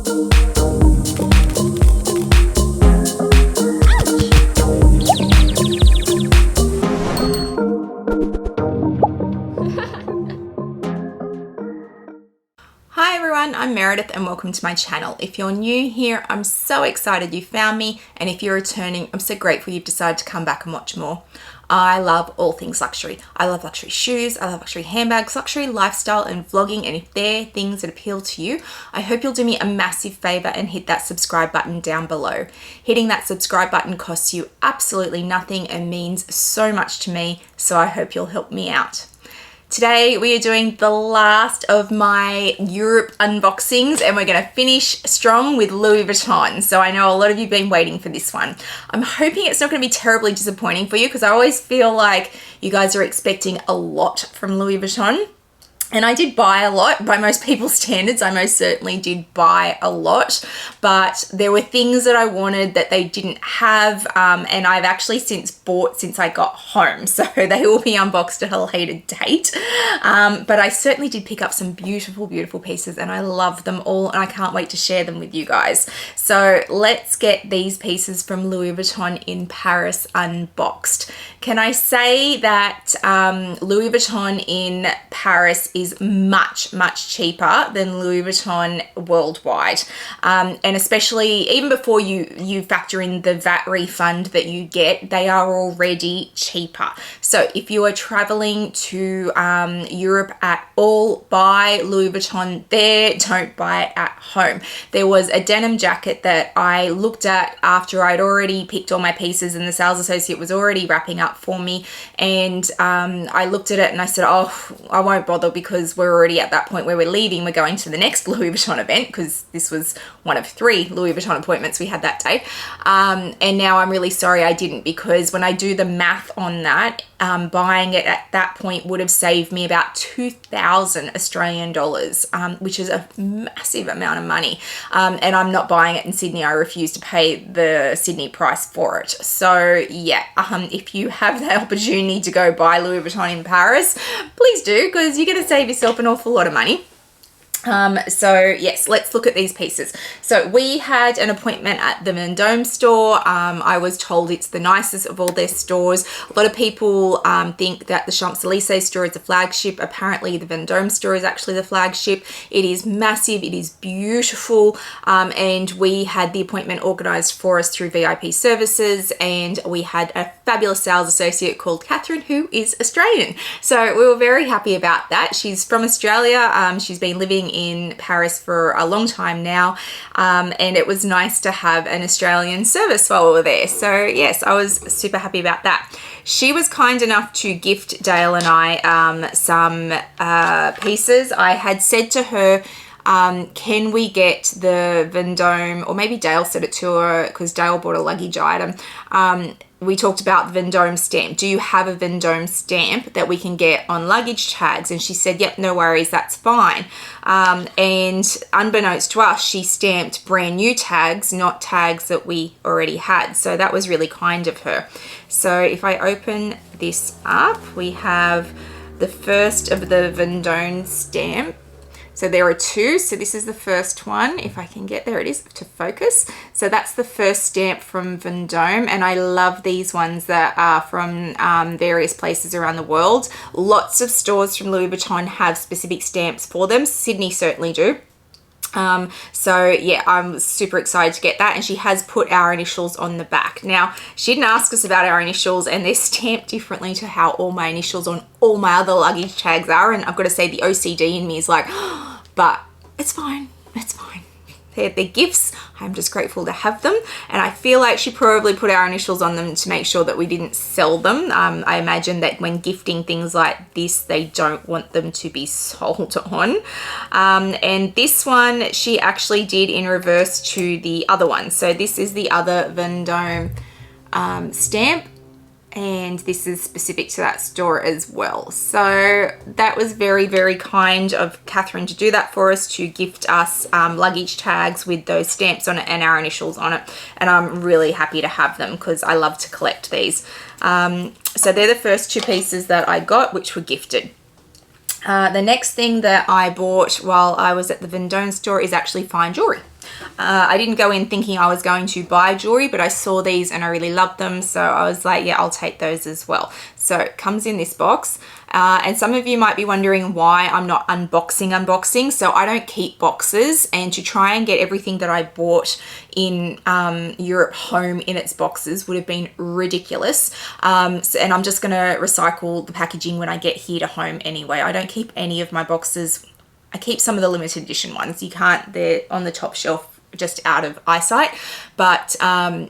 Hi everyone, I'm Meredith and welcome to my channel. If you're new here, I'm so excited you found me, and if you're returning, I'm so grateful you've decided to come back and watch more. I love all things luxury. I love luxury shoes, I love luxury handbags, luxury lifestyle and vlogging, and if they're things that appeal to you, I hope you'll do me a massive favor and hit that subscribe button down below. Hitting that subscribe button costs you absolutely nothing and means so much to me, so I hope you'll help me out. Today we are doing the last of my Europe unboxings and we're going to finish strong with Louis Vuitton. So I know a lot of you have been waiting for this one. I'm hoping it's not going to be terribly disappointing for you because I always feel like you guys are expecting a lot from Louis Vuitton. And I did buy a lot. By most people's standards, I most certainly did buy a lot, but there were things that I wanted that they didn't have, and I've actually since bought since I got home, so they will be unboxed at a later date. But I certainly did pick up some beautiful, beautiful pieces, and I love them all, and I can't wait to share them with you guys. So let's get these pieces from Louis Vuitton in Paris unboxed. Can I say that Louis Vuitton in Paris is much, much cheaper than Louis Vuitton worldwide. And especially even before you factor in the VAT refund that you get, they are already cheaper. So if you are traveling to Europe at all, buy Louis Vuitton there, don't buy it at home. There was a denim jacket that I looked at after I'd already picked all my pieces and the sales associate was already wrapping up for me, and I looked at it and I said, oh, I won't bother because we're already at that point where we're leaving. We're going to the next Louis Vuitton event because this was one of 3 Louis Vuitton appointments we had that day. And now I'm really sorry I didn't, because when I do the math on that, buying it at that point would have saved me about 2,000 Australian dollars, which is a massive amount of money. And I'm not buying it in Sydney. I refuse to pay the Sydney price for it. So yeah, if you have the opportunity to go buy Louis Vuitton in Paris, please do, because you're going to save yourself an awful lot of money. So yes, let's look at these pieces. So we had an appointment at the Vendôme store. I was told it's the nicest of all their stores. A lot of people think that the Champs-Élysées store is the flagship. Apparently the Vendôme store is actually the flagship. It is massive, it is beautiful, and we had the appointment organized for us through VIP services, and we had a fabulous sales associate called Catherine, who is Australian. So we were very happy about that. She's from Australia. She's been living in Paris for a long time now, and it was nice to have an Australian service while we were there. So yes, I was super happy about that. She was kind enough to gift Dale and I some pieces. I had said to her, can we get the Vendôme, or maybe Dale said it to her because Dale bought a luggage item. We talked about the Vendôme stamp. Do you have a Vendôme stamp that we can get on luggage tags? And she said, yep, no worries, that's fine. And unbeknownst to us, she stamped brand new tags, not tags that we already had. So that was really kind of her. So if I open this up, we have the first of the Vendôme stamp. So there are 2. So this is the first one. If I can get, there it is, to focus. So that's the first stamp from Vendôme. And I love these ones that are from various places around the world. Lots of stores from Louis Vuitton have specific stamps for them. Sydney certainly do. So yeah, I'm super excited to get that, and she has put our initials on the back. Now, she didn't ask us about our initials, and they're stamped differently to how all my initials on all my other luggage tags are, and I've got to say the OCD in me is like, oh, but it's fine, it's fine. They're gifts. I'm just grateful to have them, and I feel like she probably put our initials on them to make sure that we didn't sell them. I imagine that when gifting things like this, they don't want them to be sold on. And this one she actually did in reverse to the other one. So this is the other Vendôme stamp, and this is specific to that store as well. So that was very, very kind of Catherine to do that for us, to gift us luggage tags with those stamps on it and our initials on it, and I'm really happy to have them because I love to collect these. So they're the first 2 pieces that I got, which were gifted. The next thing that I bought while I was at the Vendôme store is actually fine jewelry. I didn't go in thinking I was going to buy jewelry, but I saw these and I really loved them. So I was like, yeah, I'll take those as well. So it comes in this box. And some of you might be wondering why I'm not unboxing. So I don't keep boxes, and to try and get everything that I bought in Europe home in its boxes would have been ridiculous. And I'm just going to recycle the packaging when I get here to home anyway. I don't keep any of my boxes. I keep some of the limited edition ones. You can't, they're on the top shelf just out of eyesight, but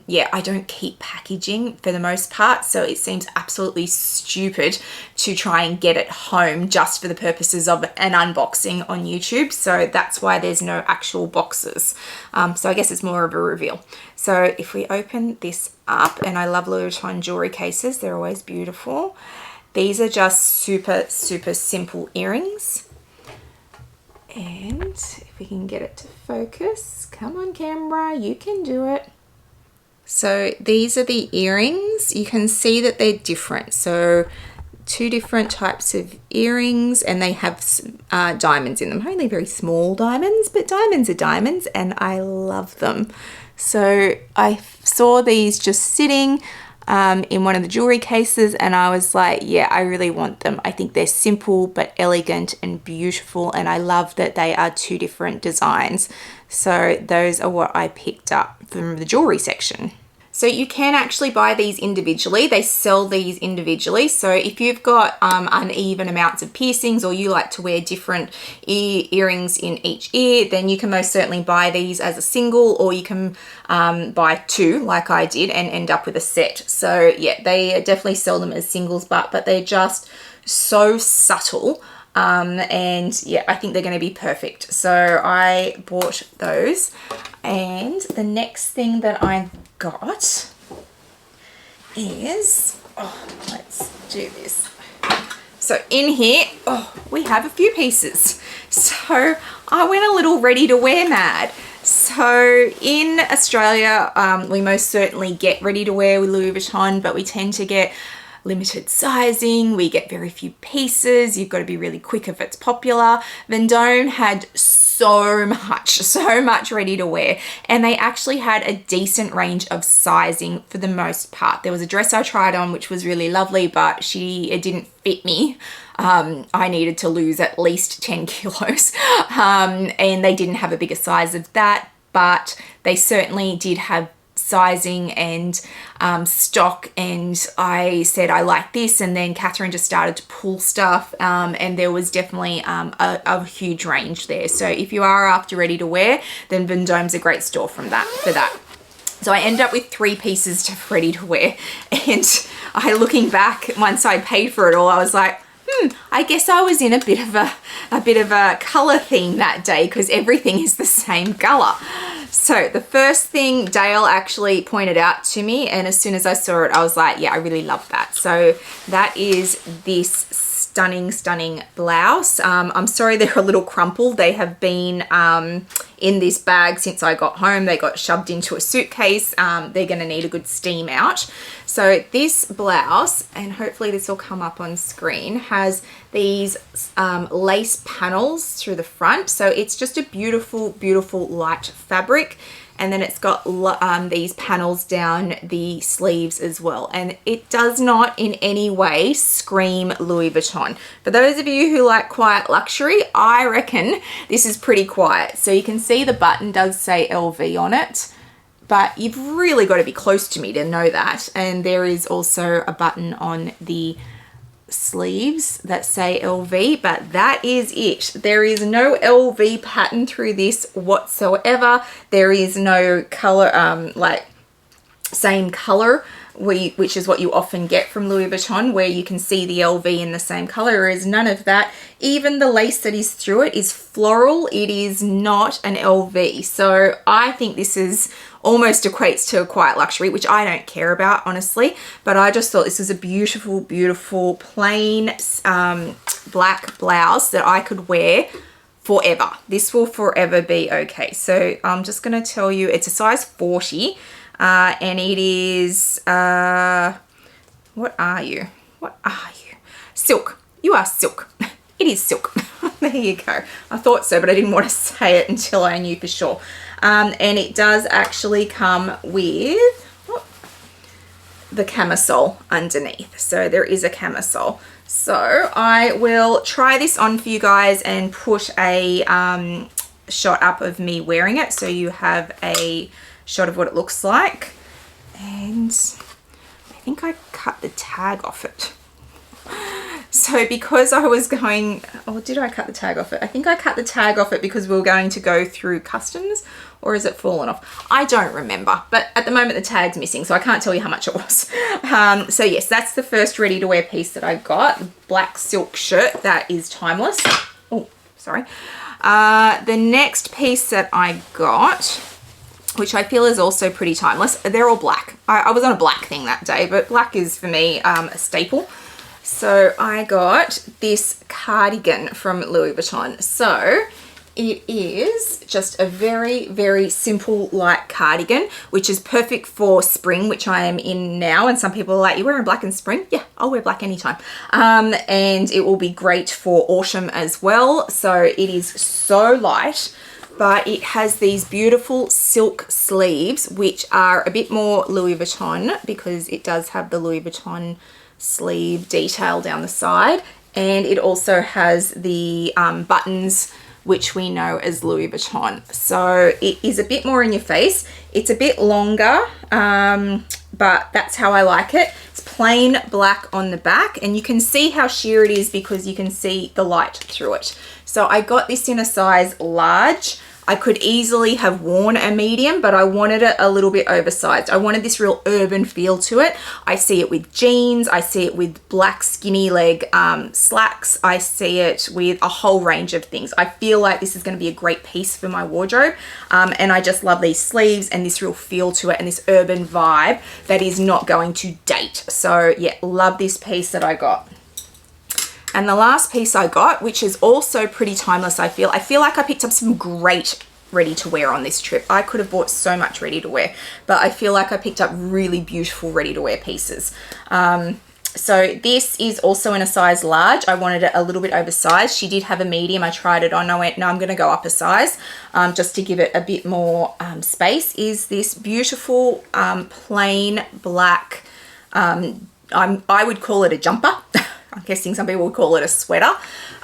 yeah, I don't keep packaging for the most part, so it seems absolutely stupid to try and get it home just for the purposes of an unboxing on YouTube. So that's why there's no actual boxes. So I guess it's more of a reveal. So if we open this up, and I love Louis Vuitton jewelry cases, they're always beautiful. These are just super simple earrings. And if we can get it to focus, come on camera, you can do it. So these are the earrings. You can see that they're different. So 2 different types of earrings, and they have diamonds in them. Only very small diamonds, but diamonds are diamonds, and I love them. So I saw these just sitting in one of the jewelry cases, and I was like, yeah, I really want them. I think they're simple but elegant and beautiful, and I love that they are 2 different designs. So those are what I picked up from the jewelry section. So you can actually buy these individually. They sell these individually. So if you've got uneven amounts of piercings, or you like to wear different earrings in each ear, then you can most certainly buy these as a single, or you can buy 2 like I did and end up with a set. So yeah, they definitely sell them as singles, but they're just so subtle. And yeah, I think they're going to be perfect. So I bought those. And the next thing that I got is, let's do this. So in here, we have a few pieces. So I went a little ready to wear mad. So in Australia, we most certainly get ready to wear with Louis Vuitton, but we tend to get limited sizing. We get very few pieces. You've got to be really quick if it's popular. Vendome had so much ready to wear, and they actually had a decent range of sizing for the most part. There was a dress I tried on which was really lovely, but it didn't fit me. I needed to lose at least 10 kilos, and they didn't have a bigger size of that, but they certainly did have sizing and stock, and I said I like this, and then Catherine just started to pull stuff, and there was definitely a huge range there. So if you are after ready to wear, then Vendome's a great store for that. So I ended up with 3 pieces to ready to wear, and looking back, once I paid for it all, I was like, I guess I was in a bit of a color theme that day, because everything is the same color. So the first thing Dale actually pointed out to me, and as soon as I saw it, I was like, yeah, I really love that. So that is this stunning blouse. I'm sorry they're a little crumpled. They have been in this bag since I got home. They got shoved into a suitcase. They're going to need a good steam out. So this blouse, and hopefully this will come up on screen, has these lace panels through the front. So it's just a beautiful light fabric. And then it's got these panels down the sleeves as well. And it does not in any way scream Louis Vuitton. For those of you who like quiet luxury, I reckon this is pretty quiet. So you can see the button does say LV on it, but you've really got to be close to me to know that. And there is also a button on the sleeves that say LV, but that is it. There is no LV pattern through this whatsoever. There is no color, like same color, which is what you often get from Louis Vuitton, where you can see the LV in the same color. There is none of that. Even the lace that is through it is floral. It is not an LV. So I think this is almost equates to a quiet luxury, which I don't care about, honestly. But I just thought this was a beautiful plain black blouse that I could wear forever. This will forever be okay. So I'm just going to tell you, it's a size 40. And it is, what are you? Silk. You are silk. It is silk. There you go. I thought so, but I didn't want to say it until I knew for sure. And it does actually come with the camisole underneath. So there is a camisole. So I will try this on for you guys and put a shot up of me wearing it, so you have a shot of what it looks like. And I think I cut the tag off it. So because I was going, or did I cut the tag off it? I think I cut the tag off it because we were going to go through customs, or is it fallen off? I don't remember, but at the moment the tag's missing, so I can't tell you how much it was. So yes, that's the first ready to wear piece that I got. Black silk shirt that is timeless. Oh, sorry. The next piece that I got, which I feel is also pretty timeless, they're all black. I was on a black thing that day, but black is for me a staple. So I got this cardigan from Louis Vuitton. So it is just a very, very simple light cardigan, which is perfect for spring, which I am in now. And some people are like, you're wearing black in spring? Yeah, I'll wear black anytime. And it will be great for autumn as well. So it is so light, but it has these beautiful silk sleeves, which are a bit more Louis Vuitton because it does have the Louis Vuitton sleeve detail down the side, and it also has the buttons, which we know as Louis Vuitton. So it is a bit more in your face. It's a bit longer, but that's how I like it. It's plain black on the back, and you can see how sheer it is because you can see the light through it. So I got this in a size large. I could easily have worn a medium, but I wanted it a little bit oversized. I wanted this real urban feel to it. I see it with jeans. I see it with black skinny leg slacks. I see it with a whole range of things. I feel like this is going to be a great piece for my wardrobe. And I just love these sleeves and this real feel to it and this urban vibe that is not going to date. So yeah, love this piece that I got. And the last piece I got, which is also pretty timeless, I feel like I picked up some great ready to wear on this trip. I could have bought so much ready to wear, but I feel like I picked up really beautiful ready to wear pieces. So this is also in a size large. I wanted it a little bit oversized. She did have a medium. I tried it on. I went, no, I'm going to go up a size just to give it a bit more space. Is this beautiful plain black, I would call it a jumper. I'm guessing some people would call it a sweater,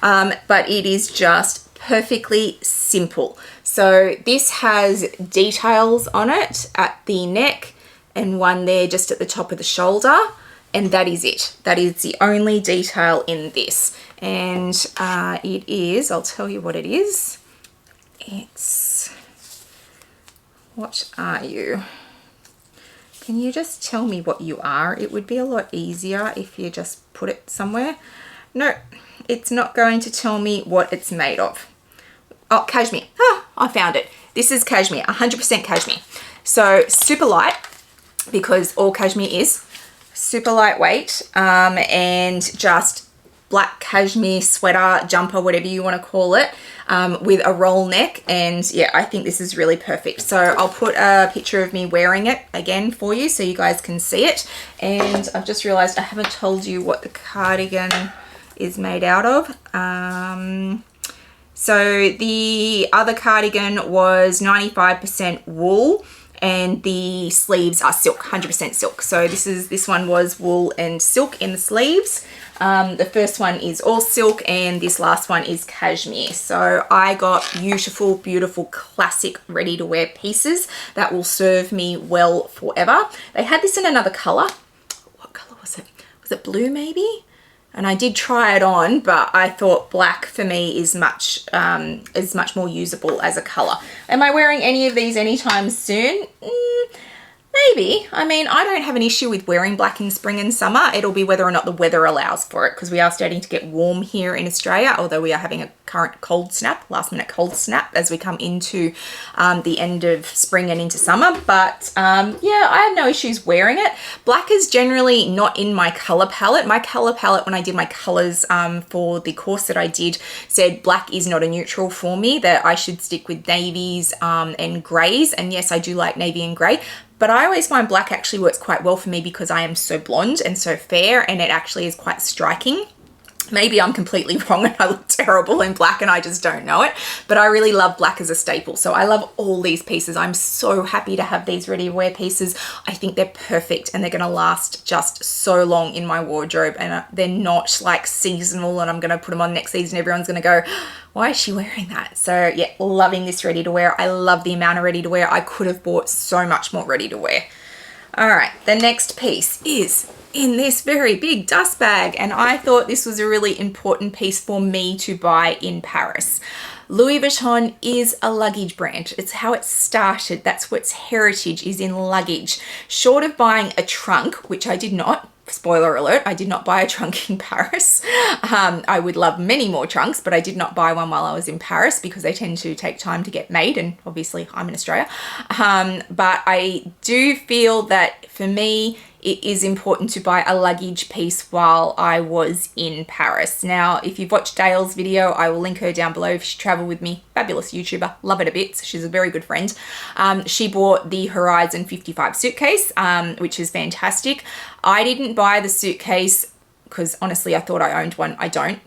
but it is just perfectly simple. So this has details on it at the neck and one there just at the top of the shoulder, and that is it. That is the only detail in this. And it is, I'll tell you what it is. It's, what are you? Can you just tell me what you are? It would be a lot easier if you just put it somewhere. No, it's not going to tell me what it's made of. Oh, cashmere. Ah, I found it. This is cashmere, 100% cashmere. So super light, because all cashmere is. Super lightweight, and just black cashmere sweater, jumper, whatever you want to call it, with a roll neck. And yeah, I think this is really perfect. So I'll put a picture of me wearing it again for you so you guys can see it. And I've just realized I haven't told you what the cardigan is made out of. So the other cardigan was 95% wool, and the sleeves are silk, 100% silk. So this one was wool and silk in the sleeves. The first one is all silk, and this last one is cashmere. So I got beautiful, beautiful, classic ready-to-wear pieces that will serve me well forever. They had this in another color. What color was it? Was it blue maybe? And I did try it on, but I thought black for me is much more usable as a color. Am I wearing any of these anytime soon? Maybe. I mean, I don't have an issue with wearing black in spring and summer. It'll be whether or not the weather allows for it, because we are starting to get warm here in Australia, although we are having a current cold snap, last minute cold snap as we come into the end of spring and into summer. But yeah, I have no issues wearing it. Black is generally not in my color palette. My color palette, when I did my colors for the course that I did, said black is not a neutral for me, that I should stick with navies and grays. And yes, I do like navy and gray. But I always find black actually works quite well for me because I am so blonde and so fair, and it actually is quite striking. Maybe I'm completely wrong and I look terrible in black and I just don't know it, but I really love black as a staple. So I love all these pieces. I'm so happy to have these ready to wear pieces. I think they're perfect and they're going to last just so long in my wardrobe, and they're not like seasonal and I'm going to put them on next season. Everyone's going to go, why is she wearing that? So yeah, loving this ready to wear. I love the amount of ready to wear. I could have bought so much more ready to wear. All right, the next piece is in this very big dust bag, and I thought this was a really important piece for me to buy in Paris. Louis Vuitton is a luggage brand. It's how it started. That's what's heritage is in luggage. Short of buying a trunk, which I did not, spoiler alert, I did not buy a trunk in Paris. I would love many more trunks, but I did not buy one while I was in Paris because they tend to take time to get made, and obviously I'm in Australia. But I do feel that for me, it is important to buy a luggage piece while I was in Paris. Now, if you've watched Dale's video, I will link her down below if she traveled with me. Fabulous YouTuber, love her to bits. She's a very good friend. She bought the Horizon 55 suitcase, which is fantastic. I didn't buy the suitcase because honestly, I thought I owned one. I don't.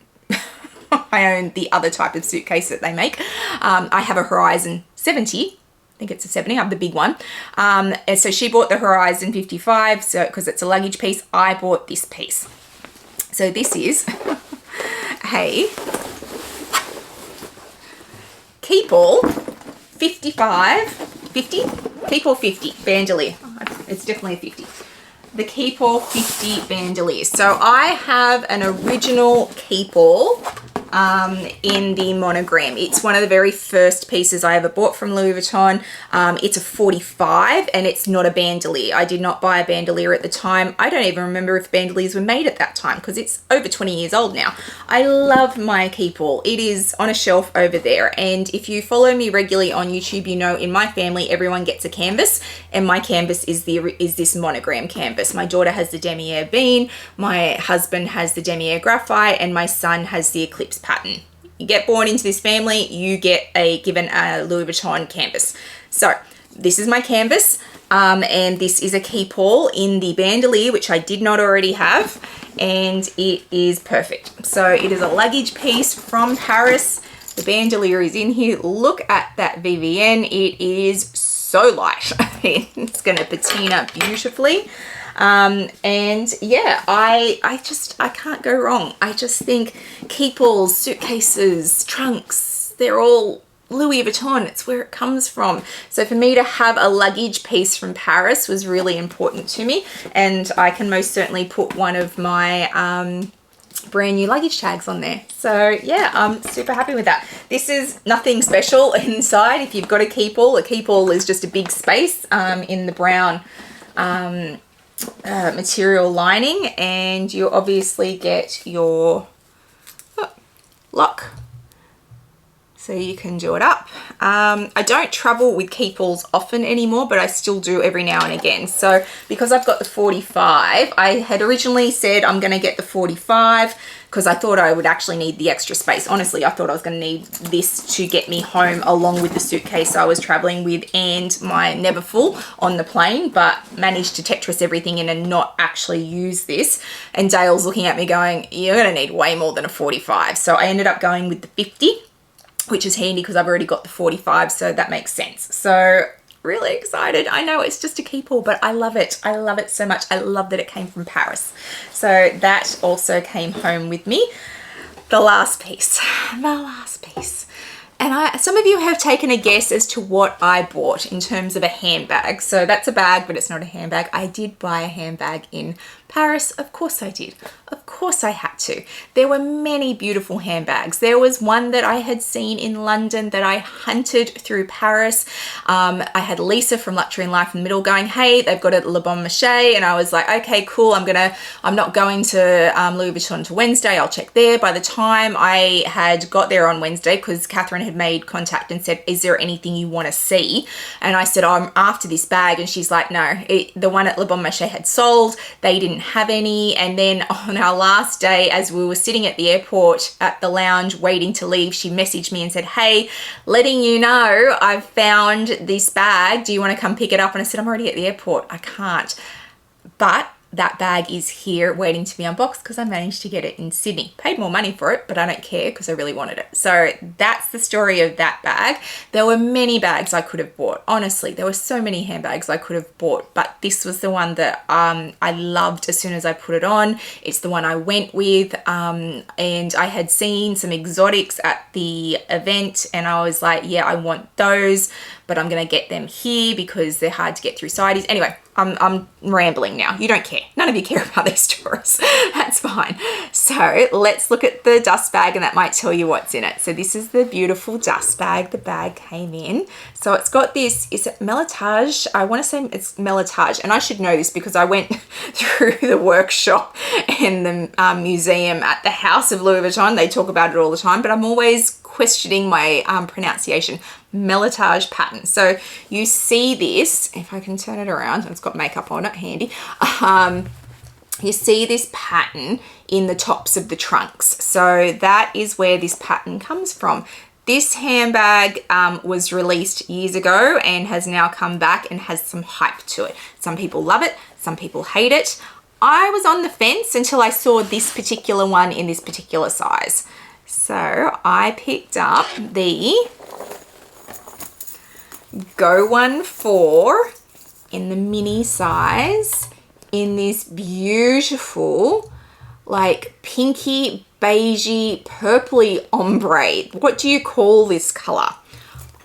I own the other type of suitcase that they make. I have a Horizon 70. I think it's a 70, I have the big one. And so she bought the Horizon 55, so because it's a luggage piece, I bought this piece. So this is a Keepall 55, 50? Keepall 50 bandolier. It's definitely a 50. The Keepall 50 bandolier. So I have an original Keepall in the monogram. It's one of the very first pieces I ever bought from Louis Vuitton. It's a 45 and it's not a bandolier. I did not buy a bandolier at the time. I don't even remember if bandoliers were made at that time because it's over 20 years old now. I love my Keepall. It is on a shelf over there, and if you follow me regularly on YouTube, you know in my family everyone gets a canvas, and my canvas is this monogram canvas. My daughter has the Demier bean, my husband has the Demier graphite, and my son has the Eclipse pattern. You get born into this family, you get given a Louis Vuitton canvas. So this is my canvas, and this is a Keepall in the bandolier, which I did not already have, and it is perfect. So it is a luggage piece from Paris. The bandolier is in here. Look at that VVN. It is so light. It's going to patina beautifully. And yeah, I can't go wrong. I just think Keepalls, suitcases, trunks, they're all Louis Vuitton. It's where it comes from. So for me to have a luggage piece from Paris was really important to me, and I can most certainly put one of my brand new luggage tags on there. So yeah, I'm super happy with that. This is nothing special inside. If you've got a Keepall is just a big space in the brown material lining, and you obviously get your lock so you can do it up. I don't travel with Keepalls often anymore, but I still do every now and again. So because I've got the 45, I had originally said I'm going to get the 45 because I thought I would actually need the extra space. Honestly, I thought I was going to need this to get me home along with the suitcase I was traveling with and my Neverfull on the plane, but managed to Tetris everything in and not actually use this. And Dale's looking at me going, you're going to need way more than a 45. So I ended up going with the 50, which is handy because I've already got the 45, so that makes sense. So really excited. I know it's just a Keepall, but I love it. I love it so much. I love that it came from Paris. So that also came home with me. The last piece. And some of you have taken a guess as to what I bought in terms of a handbag. So that's a bag, but it's not a handbag. I did buy a handbag in Paris. Of course I did. Of course I had to. There were many beautiful handbags. There was one that I had seen in London that I hunted through Paris. I had Lisa from Luxury and Life in the Middle going, hey, they've got it at Le Bon Marché. And I was like, okay, cool. I'm not going to Louis Vuitton till Wednesday. I'll check there. By the time I had got there on Wednesday, because Catherine had made contact and said, is there anything you want to see? And I said, I'm after this bag. And she's like, no, the one at Le Bon Marché had sold. They didn't have any. And then on our last day, as we were sitting at the airport at the lounge waiting to leave, she messaged me and said, hey, letting you know I've found this bag. Do you want to come pick it up? And I said, I'm already at the airport. I can't. But that bag is here waiting to be unboxed because I managed to get it in Sydney. Paid more money for it, but I don't care because I really wanted it. So that's the story of that bag. There were many bags I could have bought. Honestly, there were so many handbags I could have bought, but this was the one that I loved as soon as I put it on. It's the one I went with, and I had seen some exotics at the event and I was like, yeah, I want those, but I'm gonna get them here because they're hard to get through sideys. Anyway, I'm rambling now. You don't care. None of you care about these stories. That's fine. So let's look at the dust bag and that might tell you what's in it. So this is the beautiful dust bag. The bag came in. So it's got this, is it Melitage? I want to say it's Melitage. And I should know this because I went through the workshop and the museum at the House of Louis Vuitton. They talk about it all the time, but I'm always questioning my pronunciation. Melitage pattern. So you see this, if I can turn it around, it's got makeup on it, handy. You see this pattern in the tops of the trunks. So that is where this pattern comes from. This handbag was released years ago and has now come back and has some hype to it. Some people love it, some people hate it. I was on the fence until I saw this particular one in this particular size. So I picked up the Go 14 in the mini size in this beautiful like pinky beigey purpley ombre. What do you call this color?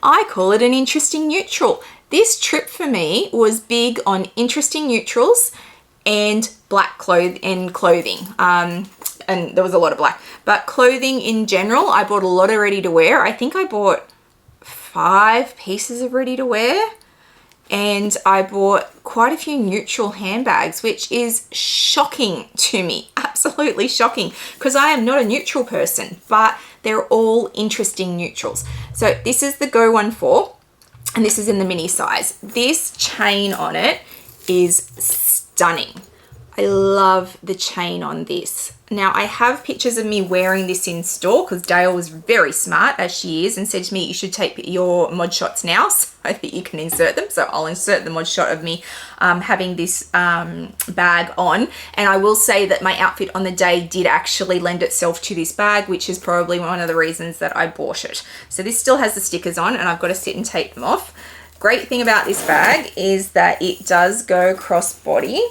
I call it an interesting neutral. This trip for me was big on interesting neutrals and black clothing. And there was a lot of black, but clothing in general, I bought a lot of ready to wear. I think I bought 5 pieces of ready to wear and I bought quite a few neutral handbags, which is shocking to me, absolutely shocking, because I am not a neutral person, but they're all interesting neutrals. So this is the Go 14 and this is in the mini size. This chain on it is stunning. I love the chain on this. Now I have pictures of me wearing this in store because Dale was very smart, as she is, and said to me, you should take your mod shots now so that you can insert them. So I'll insert the mod shot of me having this bag on. And I will say that my outfit on the day did actually lend itself to this bag, which is probably one of the reasons that I bought it. So this still has the stickers on and I've got to sit and tape them off. Great thing about this bag is that it does go crossbody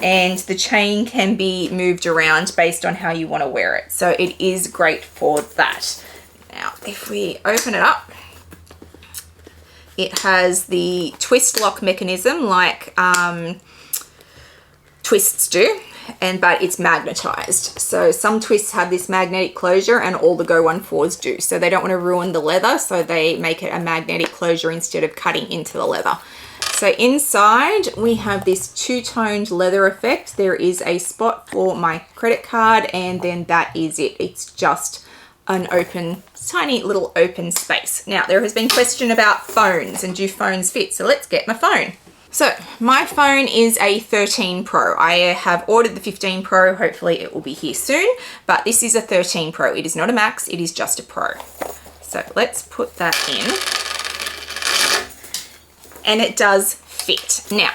and the chain can be moved around based on how you want to wear it. So it is great for that. Now, if we open it up, it has the twist lock mechanism like twists do, but it's magnetized. So some twists have this magnetic closure and all the Go 14s do. So they don't want to ruin the leather, so they make it a magnetic closure instead of cutting into the leather. So inside we have this two-toned leather effect. There is a spot for my credit card and then that is it. It's just an open, tiny little open space. Now there has been question about phones and do phones fit? So let's get my phone. So my phone is a 13 Pro. I have ordered the 15 Pro. Hopefully it will be here soon, but this is a 13 Pro. It is not a Max, it is just a Pro. So let's put that in. And it does fit. Now,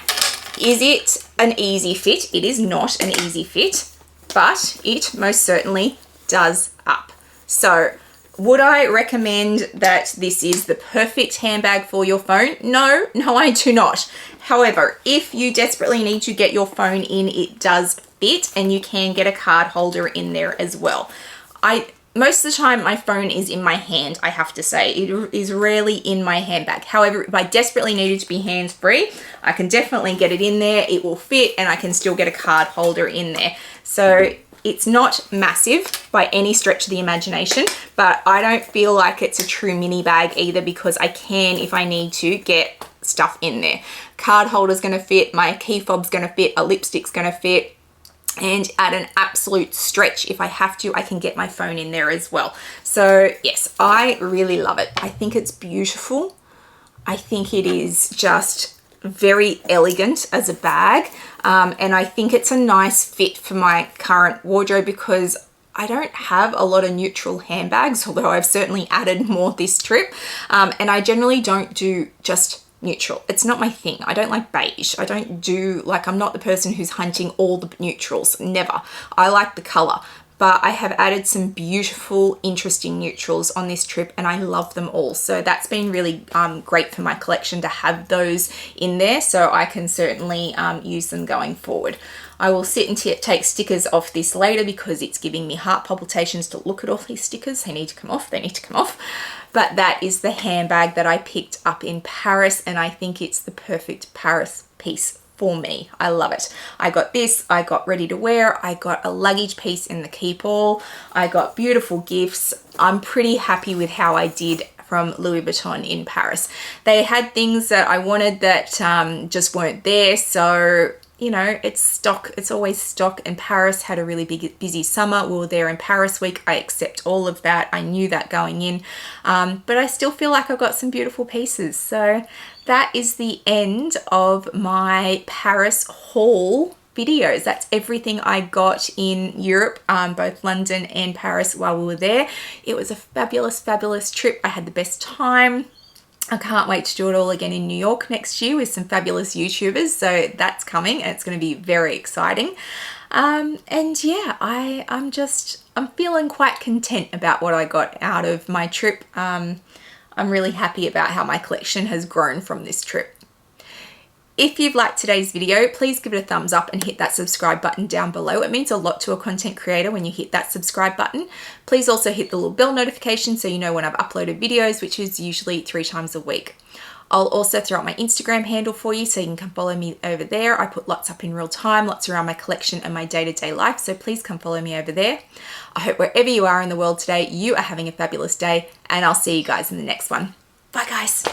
is it an easy fit? It is not an easy fit, but it most certainly does up. So would I recommend that this is the perfect handbag for your phone? No, I do not. However, if you desperately need to get your phone in, it does fit and you can get a card holder in there as well. Most of the time my phone is in my hand, I have to say. It is rarely in my handbag. However, if I desperately needed to be hands-free, I can definitely get it in there. It will fit and I can still get a card holder in there. So it's not massive by any stretch of the imagination, but I don't feel like it's a true mini bag either because I can, if I need to, get stuff in there. Card holder's gonna fit, my key fob's gonna fit, a lipstick's gonna fit, and at an absolute stretch, if I have to, I can get my phone in there as well. So yes, I really love it. I think it's beautiful. I think it is just very elegant as a bag. And I think it's a nice fit for my current wardrobe because I don't have a lot of neutral handbags, although I've certainly added more this trip. And I generally don't do just neutral. It's not my thing. I don't like beige. I don't do, like, I'm not the person who's hunting all the neutrals. Never. I like the color. But I have added some beautiful, interesting neutrals on this trip, and I love them all. So that's been really great for my collection to have those in there, so I can certainly use them going forward. I will sit and take stickers off this later because it's giving me heart palpitations to look at all these stickers. They need to come off. They need to come off. But that is the handbag that I picked up in Paris, and I think it's the perfect Paris piece for me. I love it. I got this, I got ready to wear, I got a luggage piece in the keep all, I got beautiful gifts. I'm pretty happy with how I did from Louis Vuitton in Paris. They had things that I wanted that just weren't there, so you know, it's stock, it's always stock, and Paris had a really busy summer. We were there in Paris week. I accept all of that. I knew that going in, but I still feel like I've got some beautiful pieces. So that is the end of my Paris haul videos. That's everything I got in Europe, both London and Paris while we were there. It was a fabulous, fabulous trip. I had the best time. I can't wait to do it all again in New York next year with some fabulous YouTubers. So that's coming and it's going to be very exciting. And yeah, I'm feeling quite content about what I got out of my trip. I'm really happy about how my collection has grown from this trip. If you've liked today's video, please give it a thumbs up and hit that subscribe button down below. It means a lot to a content creator when you hit that subscribe button. Please also hit the little bell notification so you know when I've uploaded videos, which is usually 3 times a week. I'll also throw out my Instagram handle for you so you can come follow me over there. I put lots up in real time, lots around my collection and my day-to-day life, so please come follow me over there. I hope wherever you are in the world today, you are having a fabulous day, and I'll see you guys in the next one. Bye guys.